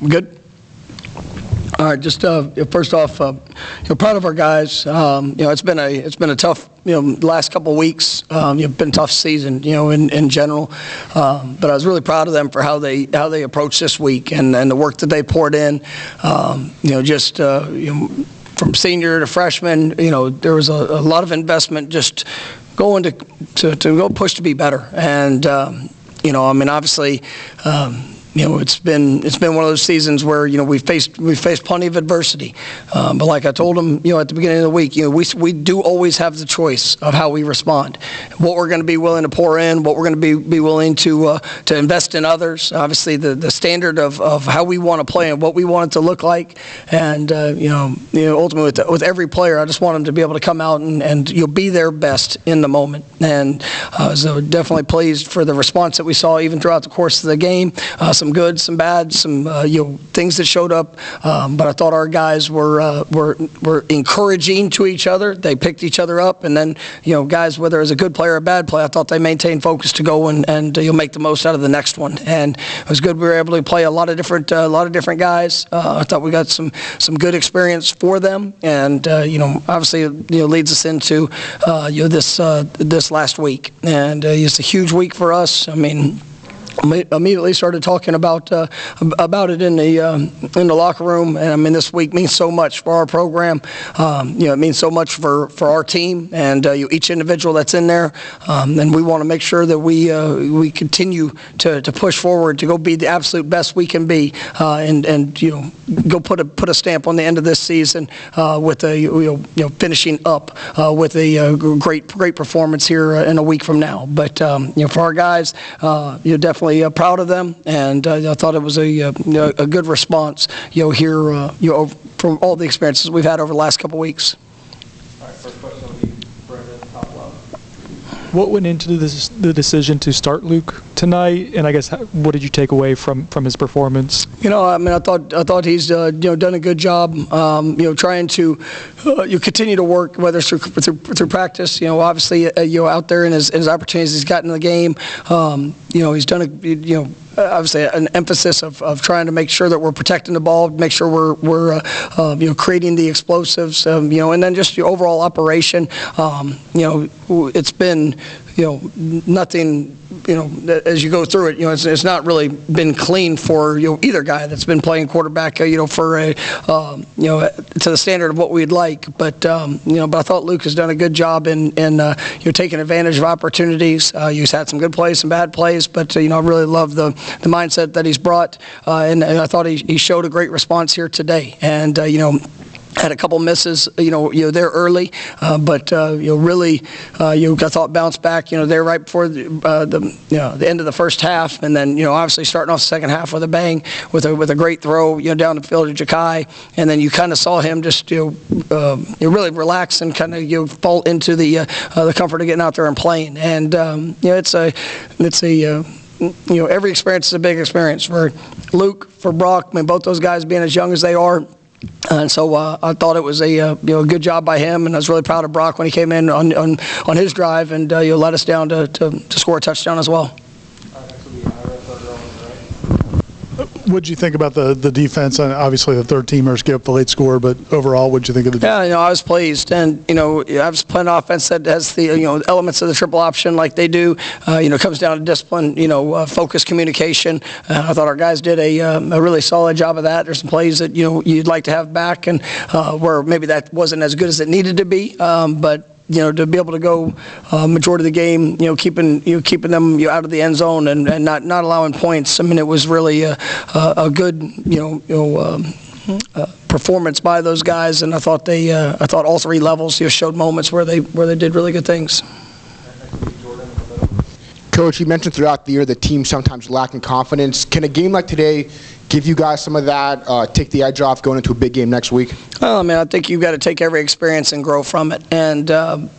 Good. All right. Just first off, proud of our guys. It's been a tough, last couple of weeks. It's been a tough season, in general. But I was really proud of them for how they approached this week and the work that they poured in. From senior to freshman, there was a lot of investment just going to go push to be better. And obviously. It's been one of those seasons where we've faced plenty of adversity, but like I told them at the beginning of the week, we do always have the choice of how we respond, what we're going to be willing to pour in, what we're going to be willing to invest in others. Obviously, the standard of how we want to play and what we want it to look like, and ultimately with every player, I just want them to be able to come out and be their best in the moment. And so definitely pleased for the response that we saw even throughout the course of the game. Some good, some bad, some things that showed up, but I thought our guys were encouraging to each other. They picked each other up, and then guys, whether it was a good play or a bad play, I thought they maintained focus to go and you'll make the most out of the next one. And it was good. We were able to play a lot of different guys. I thought we got some good experience for them, and obviously leads us into this last week, and it's a huge week for us. I mean. Immediately started talking about it in the locker room, and I mean this week means so much for our program. It means so much for our team and each individual that's in there. And we want to make sure that we continue to push forward to go be the absolute best we can be, and go put a stamp on the end of this season with finishing up with a great performance here in a week from now. But for our guys, definitely. Proud of them, and I thought it was a good response, here, from all the experiences we've had over the last couple of weeks. All right, first question will be Brendan, top left. What went into the decision to start Luke tonight, and I guess what did you take away from his performance? I thought he's done a good job. Trying to continue to work, whether it's through practice. Obviously, out there in his opportunities he's gotten in the game. He's done obviously an emphasis of trying to make sure that we're protecting the ball, make sure we're creating the explosives, and then just the overall operation. It's been nothing. As you go through it, it's not really been clean for either guy that's been playing quarterback, for a to the standard of what we'd like. But I thought Luke has done a good job in taking advantage of opportunities. He's had some good plays, some bad plays, but I really love the mindset that he's brought, and I thought he showed a great response here today. And had a couple misses, there early, but really, I thought bounced back, there right before the end of the first half, and then obviously starting off the second half with a bang, with a great throw, down the field to Ja'Kai, and then you kind of saw him just really relax and kind of fall into the comfort of getting out there and playing, and it's a every experience is a big experience for Luke, for Brock. I mean, both those guys being as young as they are. And so I thought it was a good job by him, and I was really proud of Brock when he came in on his drive and let us down to score a touchdown as well. What did you think about the defense? And obviously, the third teamers gave up the late score, but overall, what did you think of the defense? Yeah, I was pleased, and I was playing an offense that has the elements of the triple option like they do. It comes down to discipline, focus, communication. I thought our guys did a really solid job of that. There's some plays that you'd like to have back, and where maybe that wasn't as good as it needed to be, but. To be able to go majority of the game, keeping them out of the end zone and not allowing points. I mean, it was really a good performance by those guys, and I thought all three levels showed moments where they did really good things. Coach, you mentioned throughout the year the team sometimes lacking confidence. Can a game like today give you guys some of that, take the edge off going into a big game next week? Well, I mean, I think you've got to take every experience and grow from it. And,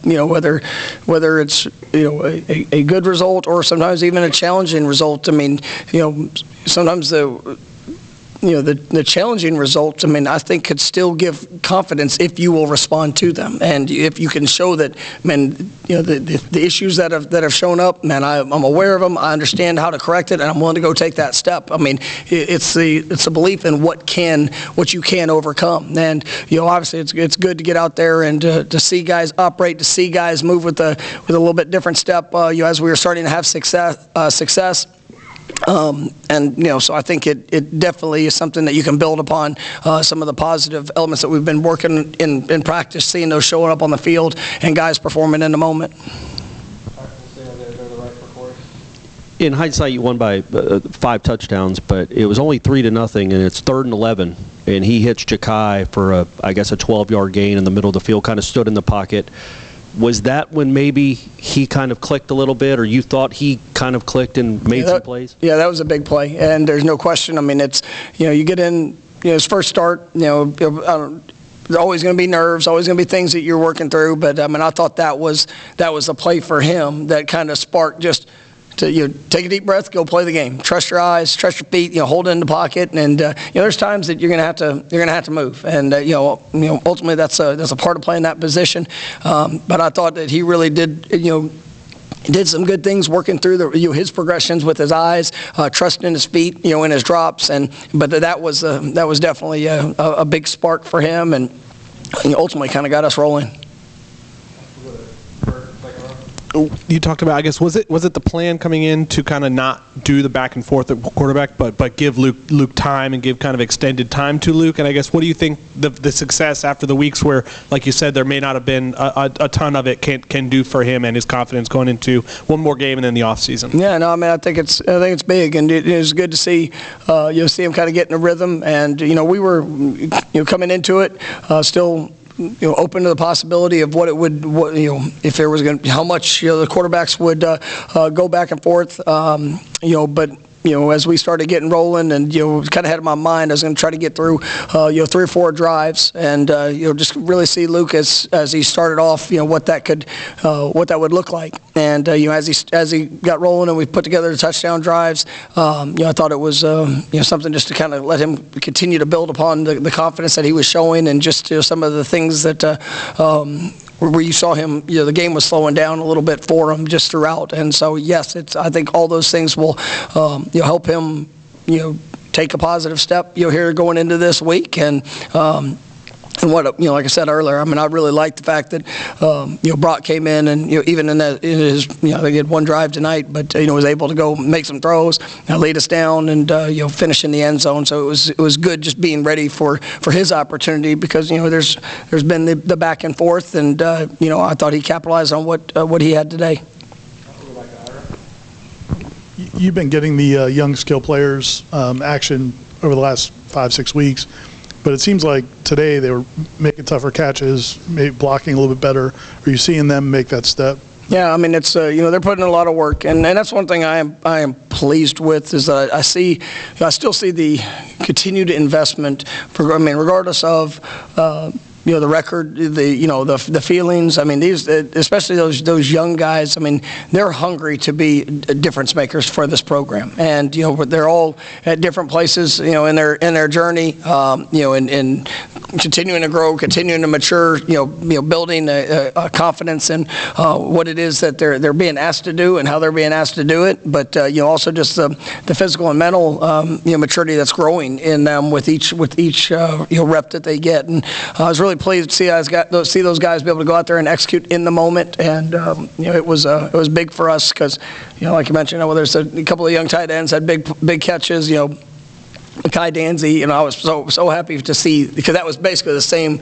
whether it's, a good result or sometimes even a challenging result. I mean, sometimes the challenging results, I mean, I think could still give confidence if you will respond to them, and if you can show that, man, the issues that have shown up, man, I'm aware of them, I understand how to correct it, and I'm willing to go take that step. I mean, it's the belief in what you can overcome, and obviously it's good to get out there and to see guys operate, to see guys move with a little bit different step, as we were starting to have success. So I think it definitely is something that you can build upon, some of the positive elements that we've been working in practice, seeing those showing up on the field and guys performing in the moment. In hindsight, you won by 5 touchdowns, but it was only 3-0, and it's 3rd and 11, and he hits Ja'Kai for a 12-yard gain in the middle of the field, kind of stood in the pocket. Was that when maybe he kind of clicked a little bit, or you thought he kind of clicked and made some plays? Yeah, that was a big play, and there's no question. I mean, it's you get in his first start. There's always going to be nerves, always going to be things that you're working through. But I mean, I thought that was a play for him that kind of sparked just to take a deep breath, go play the game. Trust your eyes, trust your feet. Hold it in the pocket, and there's times that you're gonna have to move, and ultimately that's a part of playing that position. But I thought that he really did did some good things working through his progressions with his eyes, trusting in his feet, in his drops, but that was definitely a big spark for him, and ultimately kind of got us rolling. You talked about, I guess, was it the plan coming in to kind of not do the back and forth at quarterback, but give Luke time and give kind of extended time to Luke? And I guess, what do you think the success after the weeks where, like you said, there may not have been a ton of it can do for him and his confidence going into one more game and then the off season? Yeah, no, I mean, I think it's big, and it is good to see see him kind of get in a rhythm, and we were coming into it still open to the possibility of what it would, if there was how much the quarterbacks would go back and forth, but as we started getting rolling, and kind of had in my mind, I was going to try to get through 3 or 4 drives, and just really see Luke as he started off, what that would look like, and as he got rolling and we put together the touchdown drives, I thought it was something just to kind of let him continue to build upon the confidence that he was showing, and just some of the things that where you saw him, the game was slowing down a little bit for him just throughout. And so, yes, I think all those things will help him, take a positive step, here going into this week. And what, like I said earlier, I mean, I really like the fact that, Brock came in and, even in his, they had 1 drive tonight, but, was able to go make some throws, lead us down, and, finish in the end zone. So it was good just being ready for his opportunity, because, there's been the back and forth, and, I thought he capitalized on what he had today. You've been getting the young skill players action over the last 5-6 weeks. But it seems like today they were making tougher catches, maybe blocking a little bit better. Are you seeing them make that step? Yeah, I mean, it's they're putting in a lot of work, and that's one thing I am pleased with, is that I still see the continued investment regardless of the record, the feelings. I mean, these, especially those young guys, I mean, they're hungry to be difference makers for this program, and they're all at different places, in their journey, and continuing to grow, continuing to mature, building a confidence in what it is that they're being asked to do and how they're being asked to do it, but also just the physical and mental maturity that's growing in them with each rep that they get. And I was really pleased to see those guys be able to go out there and execute in the moment, and it was big for us, because like you mentioned, there's a couple of young tight ends had big catches, Kai Danzy, I was so happy to see, because that was basically the same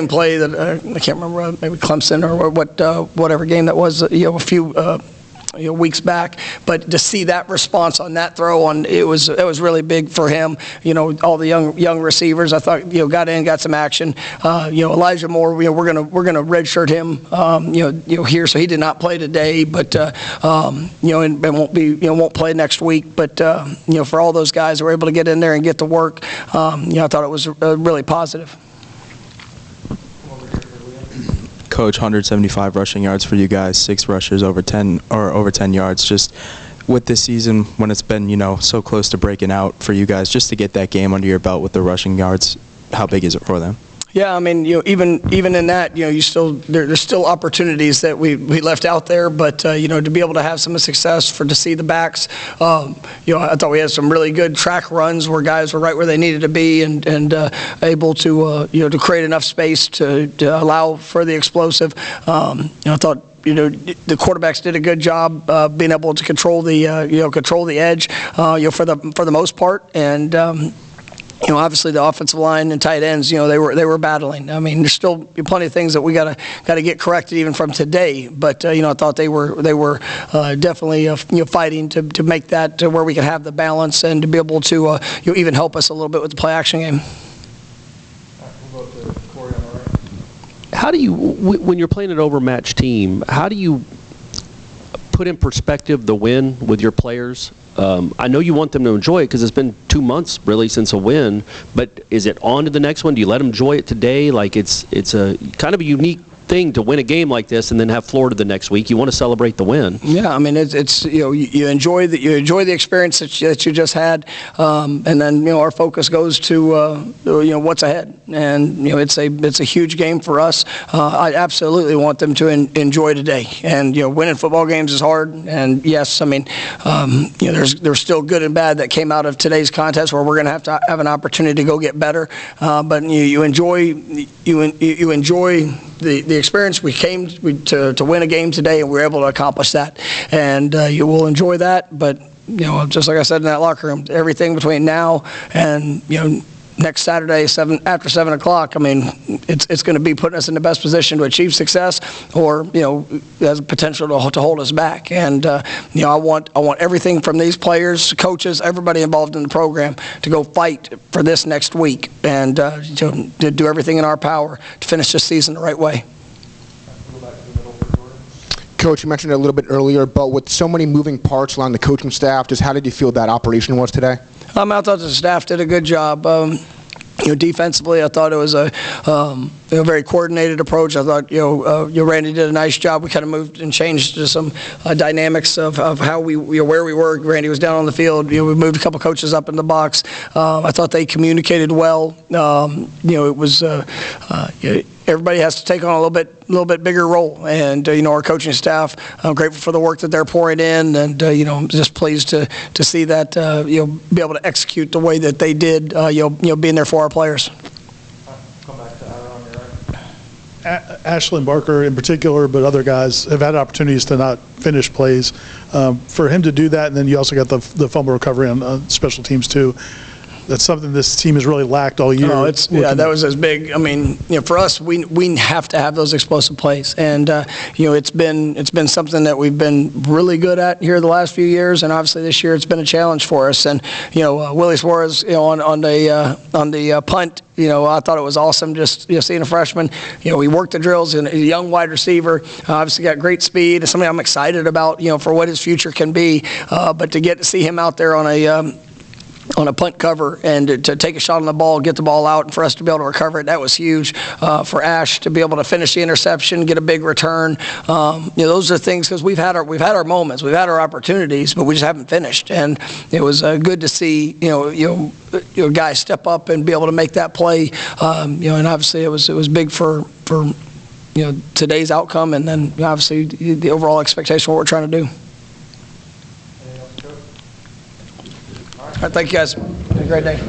play that I can't remember, maybe Clemson or whatever game that was, a few weeks back, but to see that response on that throw, it was really big for him. All the young receivers, I thought got some action. Elijah Moore, we're gonna redshirt him here, so he did not play today, but and won't play next week. But for all those guys who were able to get in there and get to work, I thought it was really positive. Coach, 175 rushing yards for you guys, 6 rushes over 10 yards. Just with this season, when it's been, so close to breaking out for you guys, just to get that game under your belt with the rushing yards, how big is it for them? Yeah, I mean, even in that, you still there's still opportunities that we left out there, but to be able to have some success to see the backs, I thought we had some really good track runs where guys were right where they needed to be and able to to create enough space to allow for the explosive. I thought the quarterbacks did a good job being able to control the edge for the most part, and obviously the offensive line and tight ends, they were battling. I mean, there's still plenty of things that we got to get corrected even from today. But I thought they were definitely fighting to make that to where we could have the balance and to be able to even help us a little bit with the play action game. We'll go to Corey on the right. How do you, when you're playing an overmatched team, how do you put in perspective the win with your players? I know you want them to enjoy it because it's been 2 months really since a win, but is it on to the next one? Do you let them enjoy it today? Like it's a kind of a unique thing to win a game like this and then have Florida the next week. You want to celebrate the win. Yeah, I mean it's you enjoy the experience that you just had, and then our focus goes to what's ahead, and it's a huge game for us. I absolutely want them to enjoy today, and winning football games is hard, and yes, I mean there's still good and bad that came out of today's contest where we're going to have an opportunity to go get better, but you enjoy the experience. We came to win a game today, and we were able to accomplish that. And you will enjoy that. But just like I said in that locker room, everything between now and next Saturday, after 7 o'clock. I mean, it's going to be putting us in the best position to achieve success, or has potential to hold us back. And I want everything from these players, coaches, everybody involved in the program to go fight for this next week and to do everything in our power to finish this season the right way. We'll go back to the middle for Jordan. Coach, you mentioned it a little bit earlier, but with so many moving parts along the coaching staff, just how did you feel that operation was today? I thought the staff did a good job. Defensively, I thought it was a very coordinated approach. I thought Randy did a nice job. We kind of moved and changed to some dynamics of how where we were. Randy was down on the field. We moved a couple coaches up in the box. I thought they communicated well. It was everybody has to take on a little bit bigger role, and our coaching staff, I'm grateful for the work that they're pouring in, and I'm just pleased to see that be able to execute the way that they did, being there for our players. Come back to Aaron on your right. Ashlyn Barker in particular, but other guys have had opportunities to not finish plays. For him to do that, and then you also got the fumble recovery on special teams too. That's something this team has really lacked all year. No, that was as big. I mean, for us, we have to have those explosive plays, and it's been something that we've been really good at here the last few years, and obviously this year it's been a challenge for us. And Willie Suarez, on the punt, I thought it was awesome just seeing a freshman. He worked the drills, and a young wide receiver, obviously got great speed. It's something I'm excited about, for what his future can be. But to get to see him out there on a punt cover and to take a shot on the ball, get the ball out, and for us to be able to recover it, that was huge. For Ash to be able to finish the interception, get a big return, those are things, because we've had our moments, we've had our opportunities, but we just haven't finished. And it was good to see guys step up and be able to make that play. And obviously it was big for today's outcome, and then obviously the overall expectation of what we're trying to do. Anything else, Coach? All right, thank you guys. Have a great day.